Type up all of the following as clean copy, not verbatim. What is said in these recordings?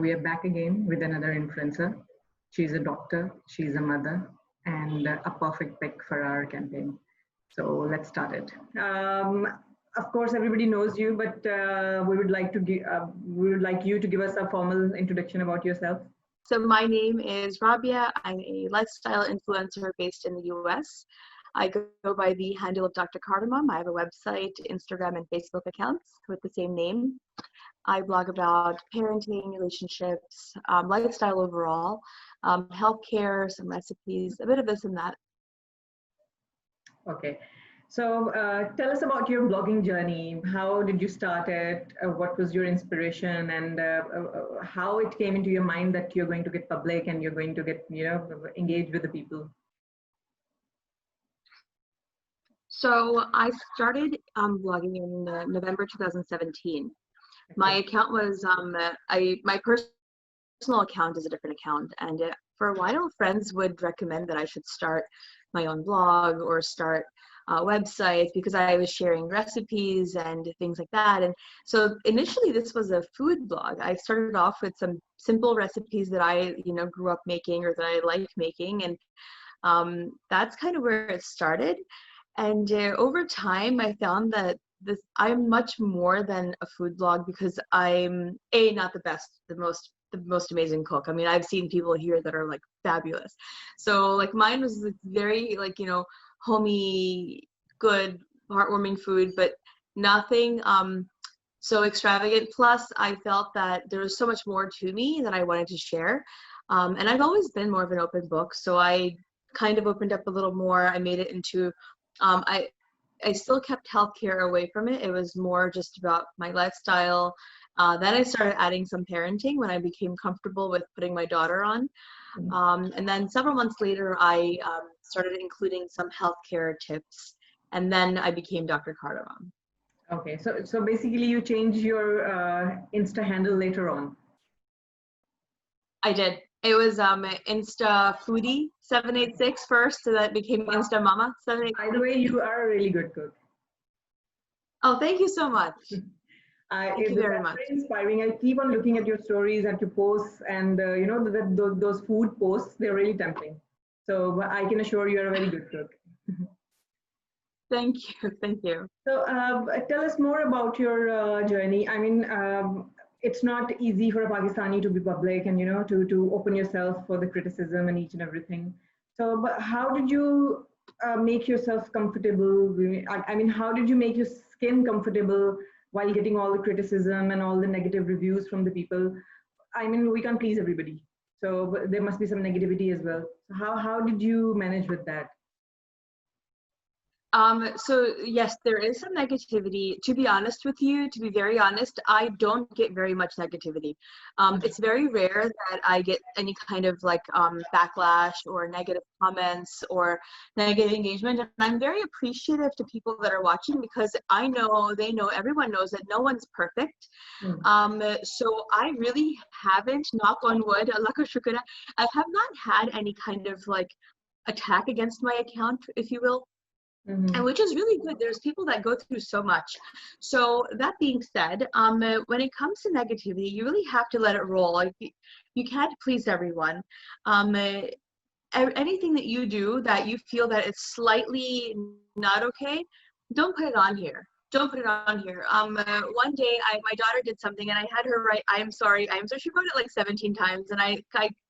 we are back again with another influencer. She's a doctor, she's a mother, and a perfect pick for our campaign. So let's start it. Of course, everybody knows you, but we would like you to give us a formal introduction about yourself. So my name is Rabia. I'm a lifestyle influencer based in the US. I go by the handle of Dr. Cardamom. I have a website, Instagram, and Facebook accounts with the same name. I blog about parenting, relationships, lifestyle overall, healthcare, some recipes, a bit of this and that. Okay. So tell us about your blogging journey. How did you start it? What was your inspiration, and how it came into your mind that you're going to get public and you're going to get, engage with the people? So I started blogging in November 2017. Okay. My account was, my personal account is a different account, and for a while friends would recommend that I should start my own blog or start websites because I was sharing recipes and things like that. And so initially this was a food blog. I started off with some simple recipes that I, grew up making or that I like making. And that's kind of where it started. And over time, I found that I'm much more than a food blog because I'm not the best, the most amazing cook. I mean, I've seen people here that are like fabulous. So like mine was very like, homey, good, heartwarming food, but nothing so extravagant. Plus, I felt that there was so much more to me that I wanted to share. And I've always been more of an open book. So I kind of opened up a little more. I made it into I still kept healthcare away from it. It was more just about my lifestyle. Then I started adding some parenting when I became comfortable with putting my daughter on. And then several months later, I started including some healthcare tips. And then I became Dr. Cardamom. Okay, so basically you changed your Insta handle later on. I did. It was Insta Foodie 786 first, so that became Insta Mama 786. By the way, you are a really good cook. Oh, thank you so much. Thank you very much. Very inspiring. I keep on looking at your stories, at your posts, and those food posts, they're really tempting. So I can assure you are a very good cook. Thank you. Thank you. So tell us more about your journey. I mean, it's not easy for a Pakistani to be public and, to open yourself for the criticism and each and everything. So, but how did you make yourself comfortable? I mean, how did you make your skin comfortable while getting all the criticism and all the negative reviews from the people? I mean, we can't please everybody. So there must be some negativity as well. So how did you manage with that? So yes, there is some negativity. To be honest with you, to be very honest, I don't get very much negativity. It's very rare that I get any kind of like backlash or negative comments or negative engagement. And I'm very appreciative to people that are watching because I know, they know, everyone knows that no one's perfect. So I really haven't, knock on wood, Allah ka shukra, I have not had any kind of like attack against my account, if you will. And which is really good. There's people that go through so much. So that being said, when it comes to negativity, you really have to let it roll. Like you can't please everyone. Anything that you do that you feel that it's slightly not okay, don't put it on here. Don't put it on here. One day, my daughter did something, and I had her write, "I am sorry." She wrote it like 17 times, and I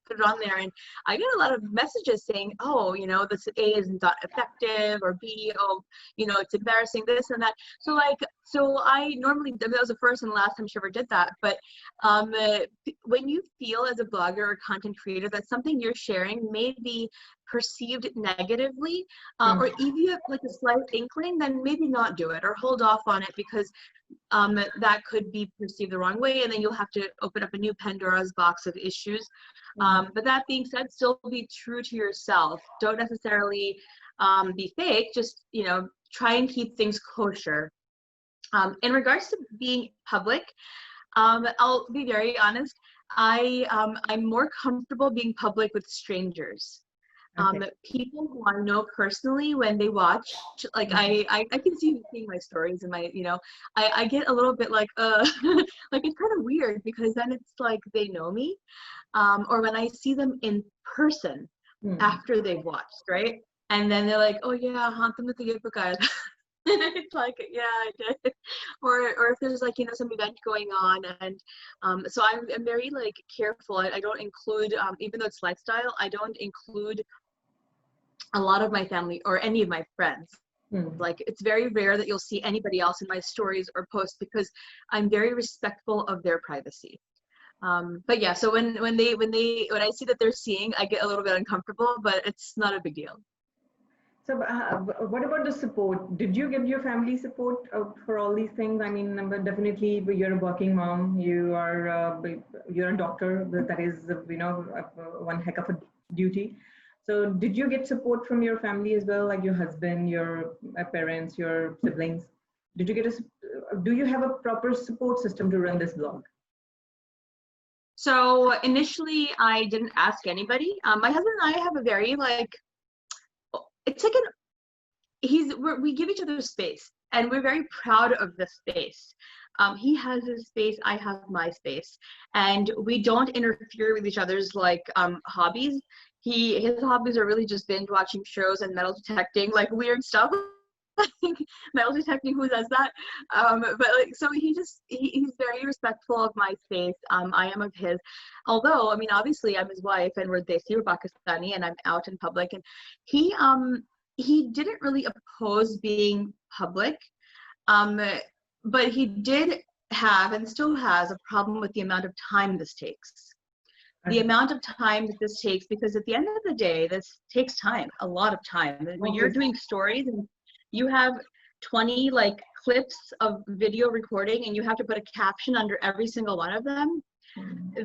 put it on there, and I get a lot of messages saying, "Oh, this A is not effective," or B, "Oh, it's embarrassing," this and that. So I normally, that was the first and last time she ever did that. But when you feel as a blogger or content creator that something you're sharing may be perceived negatively, or even you have like a slight inkling, then maybe not do it or hold off on it because that could be perceived the wrong way, and then you'll have to open up a new Pandora's box of issues. But that being said, still be true to yourself. Don't necessarily be fake. Just try and keep things kosher. In regards to being public, I'll be very honest. I'm more comfortable being public with strangers. Okay. People who I know personally, when they watch, like I can see you seeing my stories and my, I get a little bit like, like it's kind of weird because then it's like they know me, or when I see them in person Hmm. after they've watched, right? And then they're like, oh yeah, hantam na tigil pa kaya." It's like, yeah, I did. Or if there's like, some event going on. And so I'm very like careful. I don't include, even though it's lifestyle, I don't include a lot of my family or any of my friends. Hmm. Like it's very rare that you'll see anybody else in my stories or posts because I'm very respectful of their privacy. But yeah, so when I see that they're seeing, I get a little bit uncomfortable, but it's not a big deal. So, what about the support? Did you get your family support for all these things? I mean, but definitely you're a working mom. You're a doctor. That is, one heck of a duty. So, did you get support from your family as well, like your husband, your parents, your siblings? Did you get do you have a proper support system to run this blog? So initially, I didn't ask anybody. My husband and I have a very like, it's like we give each other space, and we're very proud of the space. He has his space, I have my space, and we don't interfere with each other's like hobbies. His hobbies are really just binge watching shows and metal detecting, like weird stuff. Metal detecting, who does that? But like, so he's very respectful of my space. I am of his. Although, I mean, obviously, I'm his wife, and we're Desi, we're Pakistani, and I'm out in public. And he he didn't really oppose being public, um, but he did have and still has a problem with the amount of time this takes. The Okay. amount of time that this takes, because at the end of the day, this takes time, a lot of time. When you're Obviously. doing stories and you have 20 like clips of video recording and you have to put a caption under every single one of them,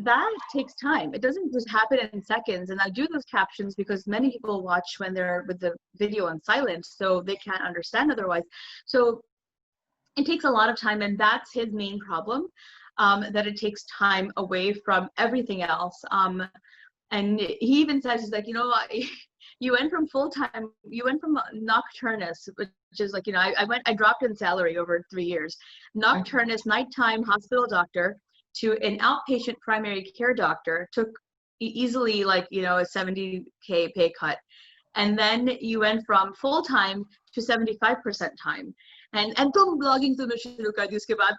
that takes time. It doesn't just happen in seconds. And I do those captions because many people watch when they're with the video on silent, so they can't understand otherwise. So it takes a lot of time, and that's his main problem, that it takes time away from everything else. And he even says, he's like, you went from full-time, you went from nocturnus, which is like, I dropped in salary over 3 years, Okay. nocturnus, nighttime hospital doctor, to an outpatient primary care doctor, took easily like, a 70K pay cut. And then you went from full-time to 75% time. And tum blogging to shuru kar di uske baad,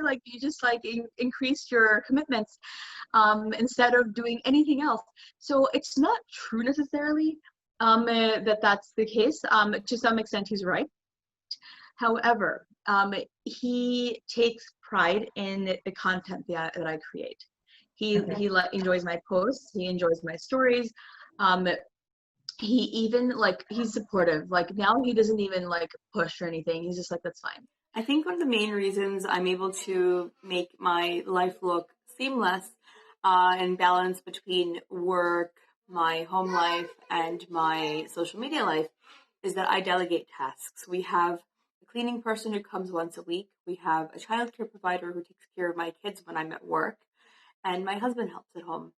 like you just like increased your commitments instead of doing anything else. So it's not true necessarily that's the case. To some extent, he's right. However, he takes pride in the content that I create. He Okay. enjoys my posts. He enjoys my stories. He even like, he's supportive. Like now he doesn't even like push or anything. He's just like, that's fine. I think one of the main reasons I'm able to make my life look seamless and balance between work, my home life, and my social media life is that I delegate tasks. We have a cleaning person who comes once a week. We have a childcare provider who takes care of my kids when I'm at work, and my husband helps at home.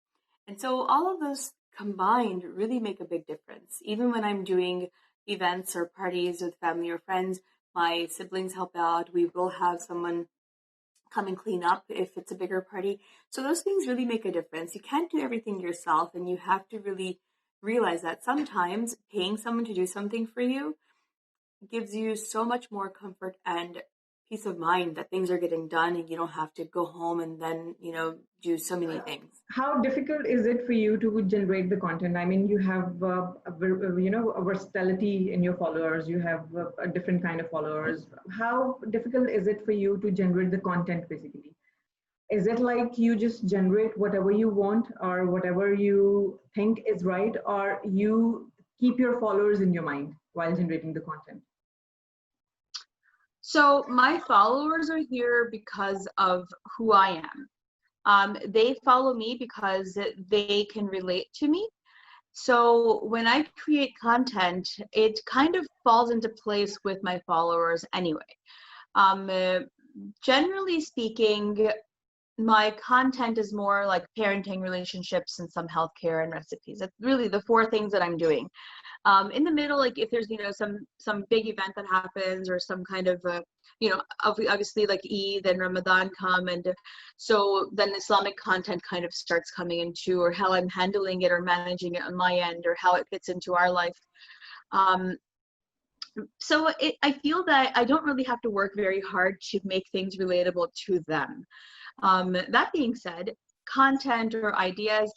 And so all of those combined really make a big difference. Even when I'm doing events or parties with family or friends, my siblings help out. We will have someone come and clean up if it's a bigger party. So those things really make a difference. You can't do everything yourself, and you have to really realize that sometimes paying someone to do something for you gives you so much more comfort and peace of mind that things are getting done and you don't have to go home and then, do so many things. How difficult is it for you to generate the content? I mean, you have a versatility in your followers. You have a different kind of followers. How difficult is it for you to generate the content basically? Is it like you just generate whatever you want or whatever you think is right, or you keep your followers in your mind while generating the content? So my followers are here because of who I am. They follow me because they can relate to me. So when I create content, it kind of falls into place with my followers anyway. Generally speaking, my content is more like parenting, relationships, and some healthcare and recipes. That's really the 4 things that I'm doing. In the middle, like if there's, some big event that happens or some kind of, obviously like Eid and Ramadan come, and so then Islamic content kind of starts coming into, or how I'm handling it or managing it on my end, or how it fits into our life. So I feel that I don't really have to work very hard to make things relatable to them. That being said, content or ideas,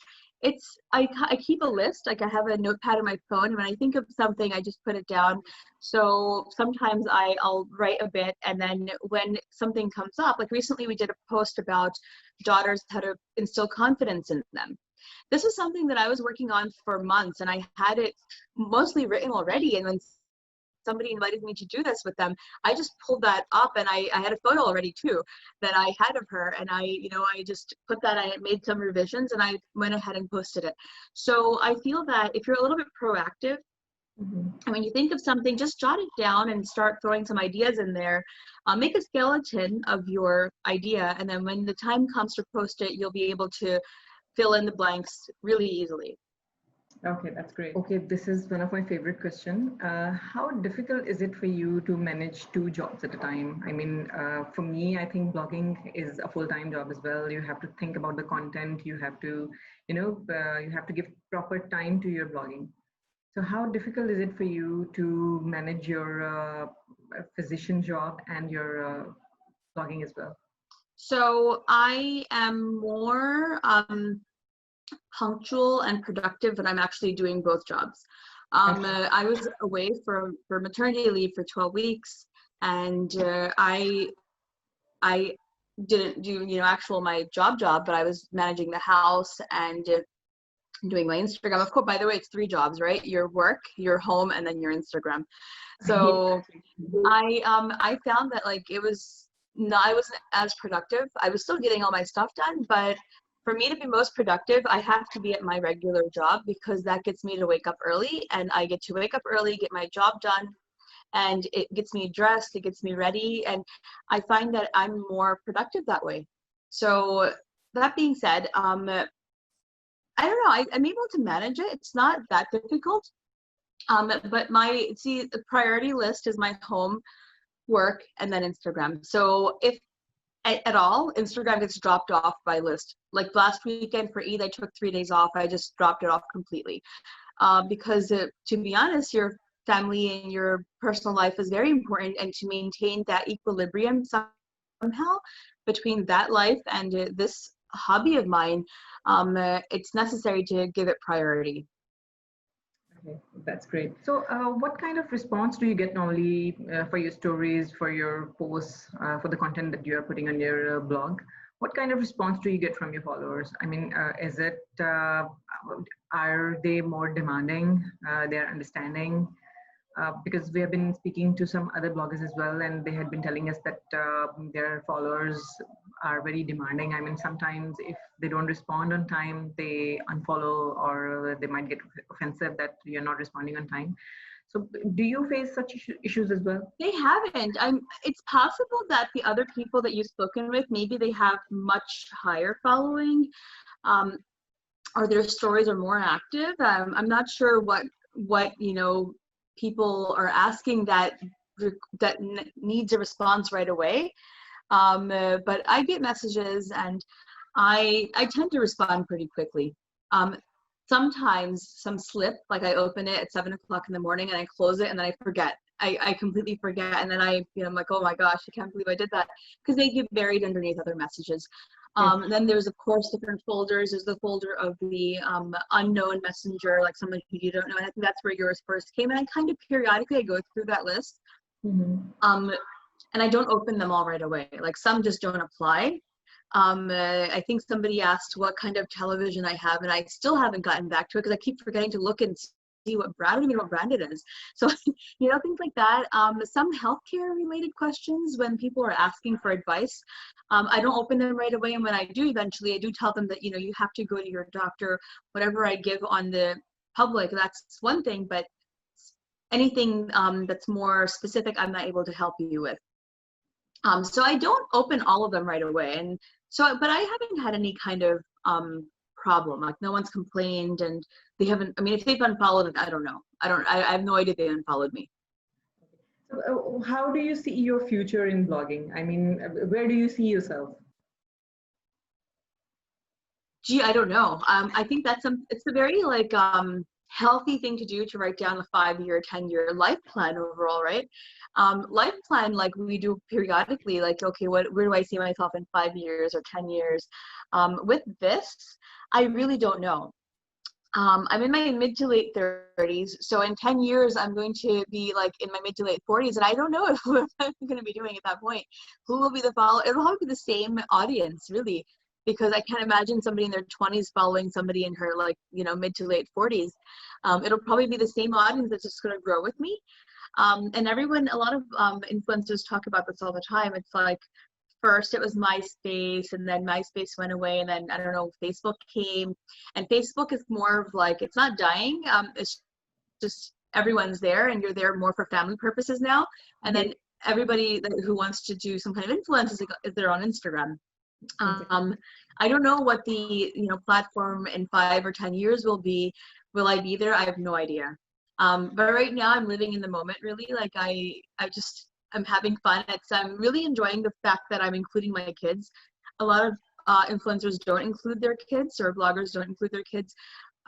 I keep a list. Like I have a notepad on my phone, and when I think of something, I just put it down. So sometimes I'll write a bit, and then when something comes up, like recently we did a post about daughters, how to instill confidence in them. This is something that I was working on for months, and I had it mostly written already. And when somebody invited me to do this with them, I just pulled that up, and I had a photo already too that I had of her, and I just put that, I made some revisions, and I went ahead and posted it. So I feel that if you're a little bit proactive, and when you think of something, just jot it down and start throwing some ideas in there. Make a skeleton of your idea, and then when the time comes to post it, you'll be able to fill in the blanks really easily. Okay, that's great. Okay, this is one of my favorite questions. How difficult is it for you to manage 2 jobs at a time? I mean, for me, I think blogging is a full-time job as well. You have to think about the content. You have to, you have to give proper time to your blogging. So how difficult is it for you to manage your physician job and your blogging as well? So I am more punctual and productive when I'm actually doing both jobs. I was away for maternity leave for 12 weeks, and I didn't do actual my job, but I was managing the house and doing my Instagram. Of course, by the way, it's 3 jobs, right? Your work, your home, and then your Instagram. So I found that like I wasn't as productive. I was still getting all my stuff done, but for me to be most productive, I have to be at my regular job, because that gets me to wake up early, and I get to wake up early, get my job done, and it gets me dressed, it gets me ready, and I find that I'm more productive that way. So that being said, I don't know, I'm able to manage it. It's not that difficult. But the priority list is my home, work, and then Instagram. So if at all, Instagram gets dropped off by list. Like last weekend for Eid, I took 3 days off. I just dropped it off completely. Because to be honest, your family and your personal life is very important, and to maintain that equilibrium somehow between that life and this hobby of mine, it's necessary to give it priority. Okay, that's great. So what kind of response do you get normally for your stories, for your posts, for the content that you are putting on your blog? What kind of response do you get from your followers? I mean, are they more demanding? They're understanding? Because we have been speaking to some other bloggers as well, and they had been telling us that their followers are very demanding. I mean, sometimes if they don't respond on time, they unfollow, or they might get offensive that you're not responding on time. So do you face such issues as well? They haven't. It's possible that the other people that you've spoken with, maybe they have much higher following, or their stories are more active. I'm not sure what people are asking that needs a response right away. But I get messages, and I tend to respond pretty quickly. Sometimes some slip, like I open it at 7 o'clock in the morning and I close it and then I forget. I completely forget, and then I'm like, oh my gosh, I can't believe I did that, because they get buried underneath other messages. Then there's of course different folders. There's the folder of the unknown messenger, like someone who you don't know, and I think that's where yours first came. And I kind of periodically go through that list, and I don't open them all right away. Like some just don't apply. I think somebody asked what kind of television I have, and I still haven't gotten back to it because I keep forgetting to look and see what brand. I don't even know what brand it is. So, things like that. Some healthcare related questions when people are asking for advice, I don't open them right away. And when I do, eventually, I do tell them that, you have to go to your doctor. Whatever I give on the public, that's one thing, but anything that's more specific, I'm not able to help you with. So I don't open all of them right away. And So, but I haven't had any kind of problem. Like no one's complained, and they haven't. I mean, if they've unfollowed, I don't know. I have no idea they unfollowed me. So, how do you see your future in blogging? I mean, where do you see yourself? Gee, I don't know. I think it's a very like healthy thing to do, to write down a 5-year, 10-year life plan overall, right? Life plan, like we do periodically, like, okay, where do I see myself in 5 years or 10 years? With this, I really don't know. I'm in my mid to late 30s. So in 10 years, I'm going to be like in my mid to late 40s. And I don't know what I'm going to be doing at that point. Who will be the follower? It'll probably be the same audience, really, because I can't imagine somebody in their 20s following somebody in her like, mid to late 40s. It'll probably be the same audience that's just going to grow with me. And a lot of influencers talk about this all the time. It's like, first it was MySpace, and then MySpace went away, and then I don't know, Facebook came, and Facebook is more of like, it's not dying. It's just everyone's there, and you're there more for family purposes now. And then everybody who wants to do some kind of influence is there on Instagram. I don't know what the platform in 5 or 10 years will be. Will I be there? I have no idea. But right now I'm living in the moment, really. Like I'm having fun. I'm really enjoying the fact that I'm including my kids. A lot of influencers don't include their kids, or bloggers don't include their kids.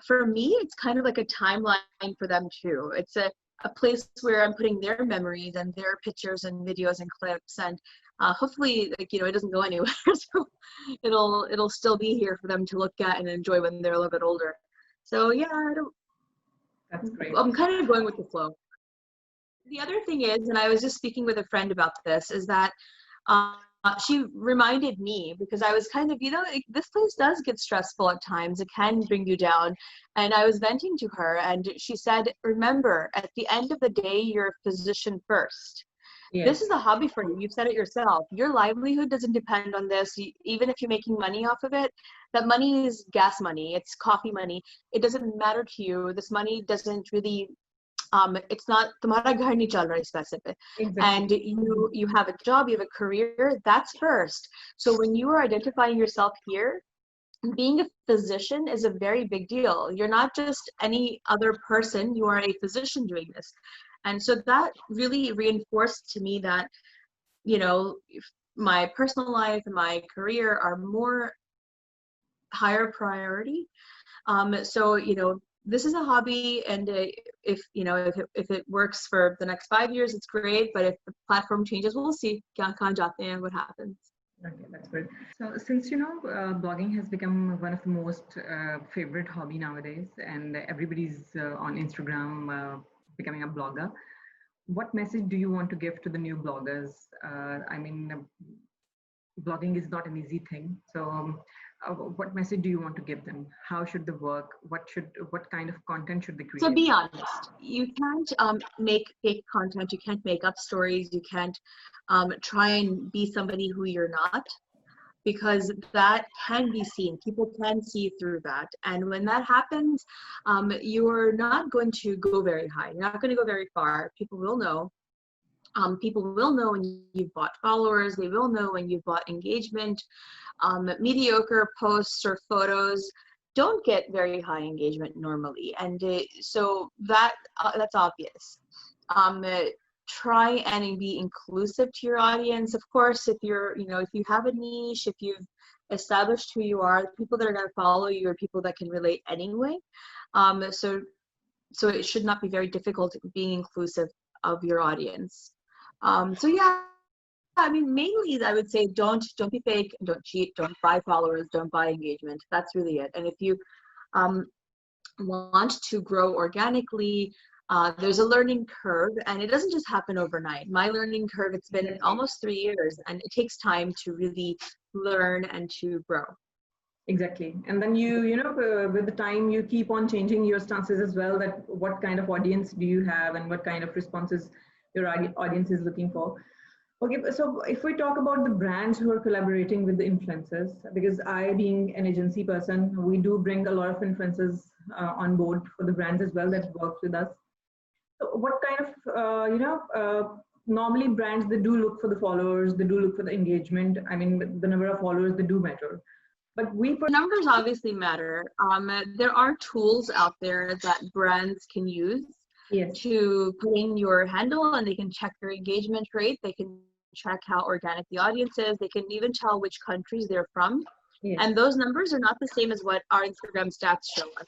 For me, it's kind of like a timeline for them too. It's a place where I'm putting their memories and their pictures and videos and clips, and hopefully, it doesn't go anywhere. So it'll still be here for them to look at and enjoy when they're a little bit older. So yeah, That's great. I'm kind of going with the flow. The other thing is, and I was just speaking with a friend about this, is that she reminded me, because I was kind of, this place does get stressful at times. It can bring you down. And I was venting to her, and she said, remember, at the end of the day, you're a physician first. Yeah. This is a hobby for you. You've said it yourself. Your livelihood doesn't depend on this. Even if you're making money off of it, that money is gas money. It's coffee money. It doesn't matter to you. This money doesn't really it's not तुम्हारा घर नहीं चल रहा specific. Exactly. And you have a job, you have a career, that's first. So when you are identifying yourself here, being a physician is a very big deal. You're not just any other person, you are a physician doing this. And so that really reinforced to me that, my personal life and my career are more higher priority. So, this is a hobby, and if it works for the next 5 years, it's great. But if the platform changes, we'll see what happens. Okay, that's good. So since blogging has become one of the most favorite hobby nowadays, and everybody's on Instagram becoming a blogger, what message do you want to give to the new bloggers? Blogging is not an easy thing. So what message do you want to give them? How should they work? What kind of content should they create? So be honest. You can't make fake content. You can't make up stories. You can't try and be somebody who you're not, because that can be seen. People can see through that. And when that happens, you're not going to go very high. You're not going to go very far. People will know. People will know when you've bought followers. They will know when you've bought engagement. Mediocre posts or photos don't get very high engagement normally, and so that's obvious. Try and be inclusive to your audience. Of course, if you have a niche, if you've established who you are, the people that are going to follow you are people that can relate anyway. So it should not be very difficult being inclusive of your audience. So yeah, mainly I would say don't be fake, don't cheat, don't buy followers, don't buy engagement. That's really it. And if you want to grow organically, there's a learning curve, and it doesn't just happen overnight. My learning curve, it's been almost 3 years, and it takes time to really learn and to grow. Exactly. And then with the time, you keep on changing your stances as well, that what kind of audience do you have and what kind of responses your audience is looking for. Okay, so if we talk about the brands who are collaborating with the influencers, because I, being an agency person, we do bring a lot of influencers on board for the brands as well that works with us. So what kind of normally brands, they do look for the followers, they do look for the engagement. I mean, the number of followers, they do matter. But numbers obviously matter. There are tools out there that brands can use yes, to put in your handle, and they can check your engagement rate. They can check how organic the audience is. They can even tell which countries they're from. yes, And those numbers are not the same as what our Instagram stats show us.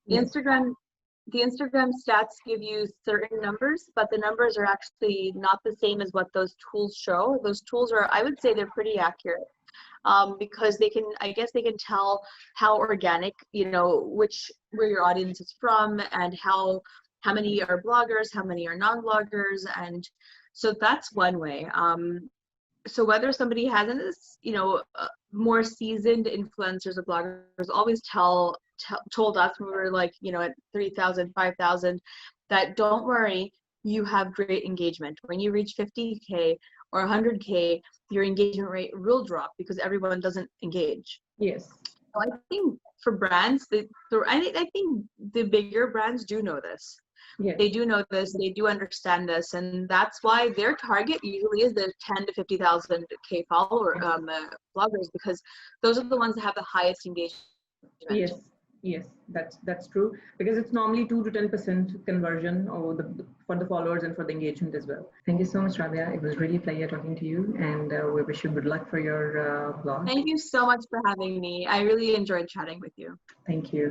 The yes, Instagram stats give you certain numbers, but the numbers are actually not the same as what those tools show. Those tools are, I would say, they're pretty accurate. Because they can, I guess they can tell how organic, you know, where your audience is from, and how many are bloggers, how many are non-bloggers. And so that's one way. So whether somebody has this, you know, more seasoned influencers or bloggers always told us when we were like, you know, at 3,000, 5,000, that don't worry, you have great engagement. When you reach 50K or 100K, your engagement rate will drop because everyone doesn't engage. yes, So I think for brands, I think the bigger brands do know this. yes, They do know this, they do understand this, and that's why their target usually is the 10 to 50,000 K follower bloggers, because those are the ones that have the highest engagement. yes, yes. That's true, because it's normally 2 to 10% conversion or for the followers and for the engagement as well. Thank you so much, Rabia. It was really a pleasure talking to you, and we wish you good luck for your blog. Thank you so much for having me. I really enjoyed chatting with you. Thank you.